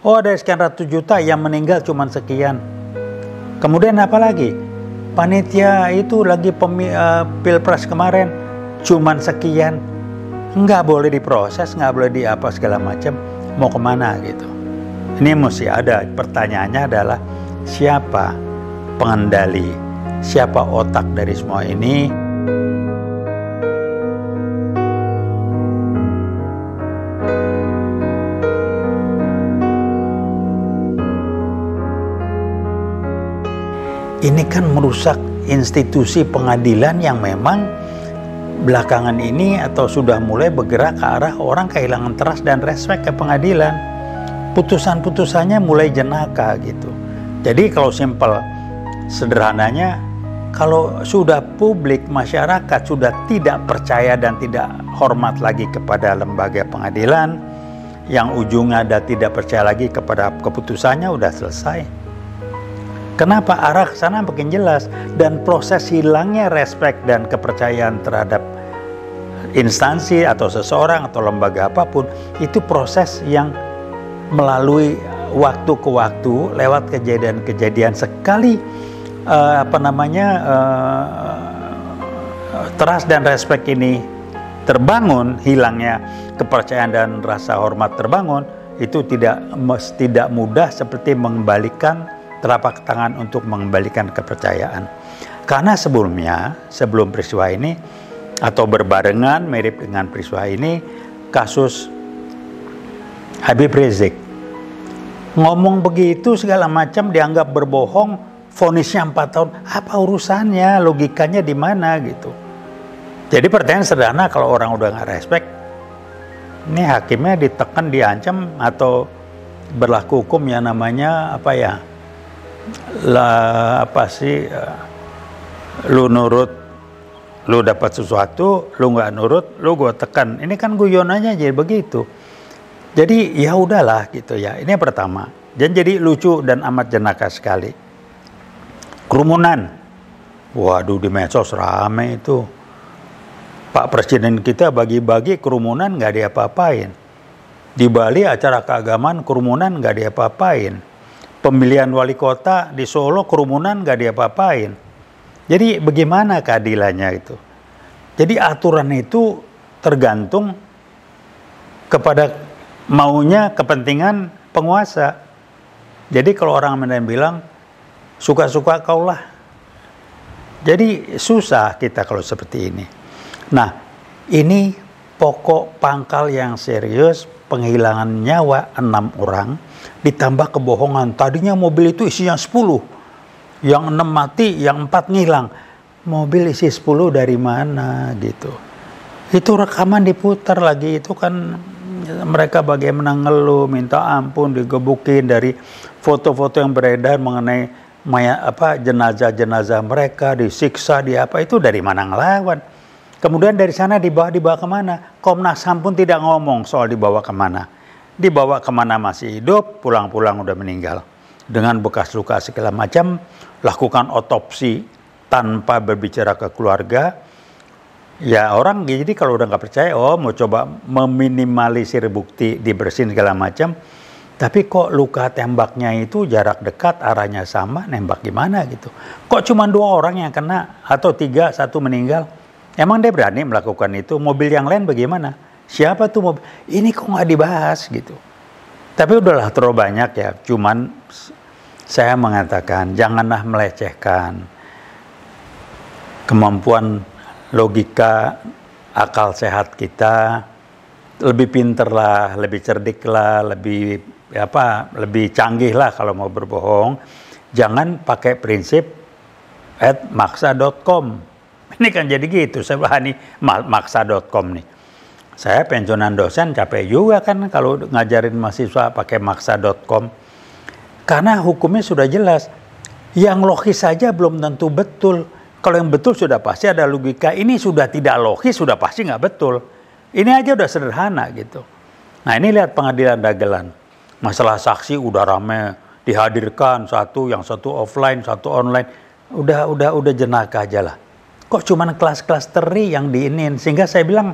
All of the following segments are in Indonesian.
Oh, dari sekian ratus juta yang meninggal cuma sekian. Kemudian apa lagi? Panitia itu lagi pilpres kemarin cuma sekian. Nggak boleh diproses, nggak boleh apa segala macam. Mau kemana gitu? Ini mesti ada. Pertanyaannya adalah siapa pengendali? Siapa otak dari semua ini? Ini kan merusak institusi pengadilan yang memang belakangan ini atau sudah mulai bergerak ke arah orang kehilangan trust dan respect ke pengadilan. Putusan-putusannya mulai jenaka gitu. Jadi kalau simpel, sederhananya, kalau sudah publik, masyarakat sudah tidak percaya dan tidak hormat lagi kepada lembaga pengadilan, yang ujungnya ada tidak percaya lagi kepada keputusannya, udah selesai. Kenapa? Arah ke sana makin jelas, dan proses hilangnya respect dan kepercayaan terhadap instansi atau seseorang atau lembaga apapun itu proses yang melalui waktu ke waktu lewat kejadian-kejadian. Sekali trust dan respect ini terbangun, hilangnya kepercayaan dan rasa hormat terbangun, itu tidak mudah seperti mengembalikan telapak tangan untuk mengembalikan kepercayaan. Karena sebelum peristiwa ini atau berbarengan mirip dengan peristiwa ini, kasus Habib Rizik. Ngomong begitu segala macam dianggap berbohong, vonisnya 4 tahun. Apa urusannya? Logikanya di mana gitu. Jadi pertanyaan sederhana, kalau orang udah nggak respect, ini hakimnya ditekan, diancam, atau berlaku hukum yang namanya lu nurut, lu dapat sesuatu, lu nggak nurut, lu gue tekan. Ini kan guyonannya jadi begitu. Jadi ya udahlah gitu ya. Ini yang pertama. Dan jadi lucu dan amat jenaka sekali. Kerumunan. Waduh, di medsos rame itu. Pak Presiden kita bagi-bagi kerumunan nggak diapa-apain. Di Bali acara keagamaan kerumunan nggak diapa-apain. Pemilihan wali kota di Solo kerumunan nggak diapa-apain. Jadi bagaimana keadilannya itu? Jadi aturan itu tergantung kepada maunya kepentingan penguasa. Jadi kalau orang Medan bilang suka-suka kaulah. Jadi susah kita kalau seperti ini. Nah, ini pokok pangkal yang serius, penghilangan nyawa 6 orang. Ditambah kebohongan, tadinya mobil itu isinya 10, yang 6 mati, yang 4 ngilang. Mobil isi 10 dari mana gitu. Itu rekaman diputar lagi, itu kan mereka bagaimana ngeluh, minta ampun, digebukin dari foto-foto yang beredar mengenai jenazah-jenazah mereka, disiksa, itu dari mana ngelawan. Kemudian dari sana dibawa kemana? Komnas HAM pun tidak ngomong soal dibawa kemana. Dibawa kemana masih hidup, pulang-pulang udah meninggal. Dengan bekas luka segala macam, lakukan otopsi tanpa berbicara ke keluarga. Ya orang jadi kalau udah nggak percaya, mau coba meminimalisir bukti, dibersihin segala macam. Tapi kok luka tembaknya itu jarak dekat, arahnya sama, nembak gimana gitu. Kok cuma 2 orang yang kena, atau 3, 1 meninggal. Emang dia berani melakukan itu? Mobil yang lain bagaimana? Siapa tuh mobil? Ini kok nggak dibahas gitu. Tapi udahlah terlalu banyak ya. Cuman saya mengatakan janganlah melecehkan kemampuan logika, akal sehat kita. Lebih pinter lah, lebih cerdik lah, lebih canggih lah kalau mau berbohong. Jangan pakai prinsip @maksa.com. Ini kan jadi gitu, saya bahani maksa.com nih. Saya pensiunan dosen capek juga kan kalau ngajarin mahasiswa pakai maksa.com. Karena hukumnya sudah jelas. Yang logis saja belum tentu betul. Kalau yang betul sudah pasti ada logika. Ini sudah tidak logis, sudah pasti nggak betul. Ini aja udah sederhana gitu. Nah ini lihat pengadilan dagelan. Masalah saksi udah rame, dihadirkan yang satu offline, satu online. Udah jenaka aja lah. Kok cuman kelas-kelas teri yang diinin? Sehingga saya bilang,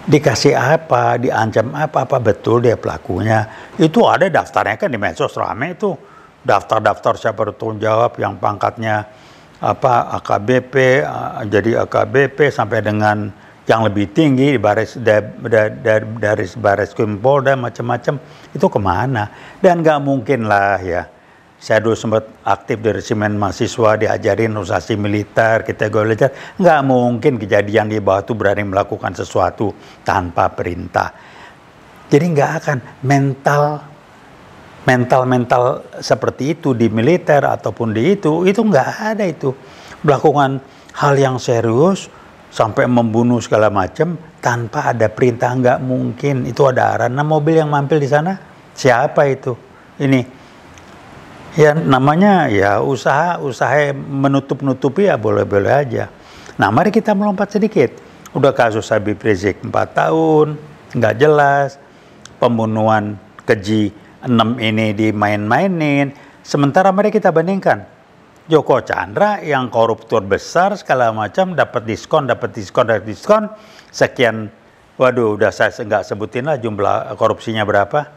dikasih apa, diancam apa betul dia pelakunya. Itu ada daftarnya kan di medsos rame itu. Daftar-daftar siapa bertanggung jawab yang pangkatnya apa AKBP, jadi AKBP sampai dengan yang lebih tinggi dari Bareskrim Polda macam-macam, itu kemana? Dan nggak mungkin lah ya. Saya dulu sempat aktif di resimen mahasiswa, diajarin organisasi militer, kita belajar. Nggak mungkin kejadian di bawah itu berani melakukan sesuatu tanpa perintah. Jadi nggak akan mental seperti itu di militer ataupun di itu nggak ada itu. Melakukan hal yang serius sampai membunuh segala macam tanpa ada perintah, nggak mungkin. Itu ada arahan. Nah, mobil yang mampir di sana siapa itu? Ini ya namanya ya usaha menutup-nutupi ya boleh-boleh aja. Nah, mari kita melompat sedikit. Udah kasus Habib Rizik 4 tahun, nggak jelas. Pembunuhan keji 6 ini dimain-mainin. Sementara mari kita bandingkan. Joko Chandra yang koruptor besar segala macam dapat diskon sekian. Waduh, udah saya nggak sebutin lah jumlah korupsinya berapa.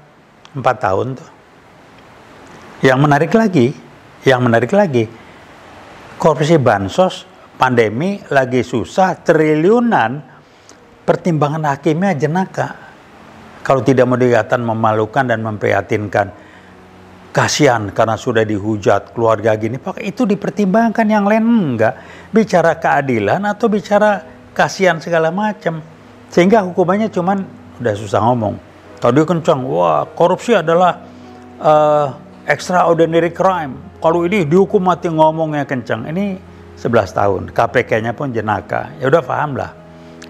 4 tahun tuh. Yang menarik lagi, korupsi bansos, pandemi lagi susah, triliunan, pertimbangan hakimnya jenaka. Kalau tidak mau dikatakan memalukan dan memprihatinkan, kasihan karena sudah dihujat keluarga gini, pakai itu dipertimbangkan, yang lain enggak. Bicara keadilan atau bicara kasihan segala macam, sehingga hukumannya cuman udah susah ngomong. Kalau dia kencang, wah korupsi adalah extraordinary crime. Kalau ini dihukum mati ngomongnya kencang. Ini 11 tahun. KPK-nya pun jenaka. Ya udah paham lah.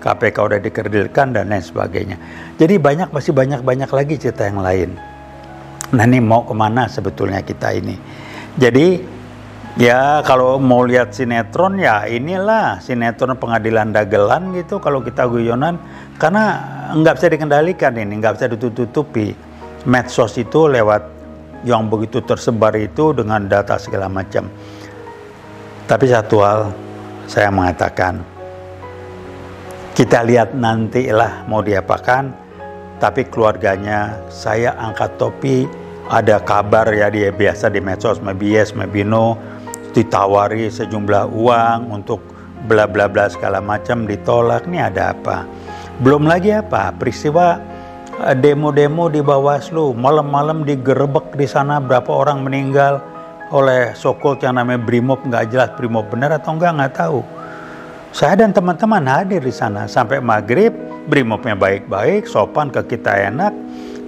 KPK udah dikerdilkan dan lain sebagainya. Jadi masih banyak lagi cerita yang lain. Nah, ini mau kemana sebetulnya kita ini? Jadi ya kalau mau lihat sinetron ya inilah sinetron pengadilan dagelan gitu kalau kita guyonan. Karena nggak bisa dikendalikan ini, nggak bisa ditutupi. Medsos itu lewat yang begitu tersebar itu dengan data segala macam. Tapi satu hal saya mengatakan, kita lihat nantilah mau diapakan, tapi keluarganya saya angkat topi. Ada kabar ya, dia biasa di medsos, maybe yes, maybe no, ditawari sejumlah uang untuk bla bla bla segala macam, ditolak. Ini ada apa? Belum lagi apa peristiwa demo-demo di Bawaslu, malam-malam digerebek di sana, berapa orang meninggal oleh so-called yang namanya Brimob, nggak jelas Brimob benar atau nggak tahu. Saya dan teman-teman hadir di sana sampai maghrib, Brimobnya baik-baik, sopan ke kita enak,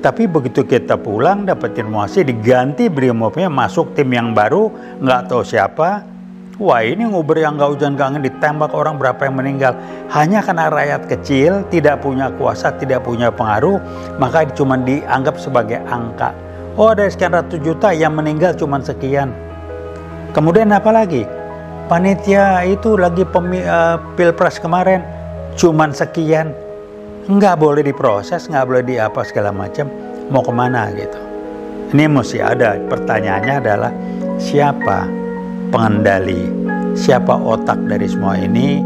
tapi begitu kita pulang dapat informasi diganti Brimobnya, masuk tim yang baru, nggak tahu siapa. Wah, ini nguber yang nggak hujan-nggak angin, ditembak orang, berapa yang meninggal. Hanya karena rakyat kecil, tidak punya kuasa, tidak punya pengaruh, maka cuma dianggap sebagai angka. Oh, dari sekian ratus juta yang meninggal cuma sekian. Kemudian apa lagi? Panitia itu lagi pilpres kemarin, cuma sekian. Nggak boleh diproses, nggak boleh diapa segala macam. Mau kemana gitu? Ini mesti ada. Pertanyaannya adalah siapa pengendali, siapa otak dari semua ini?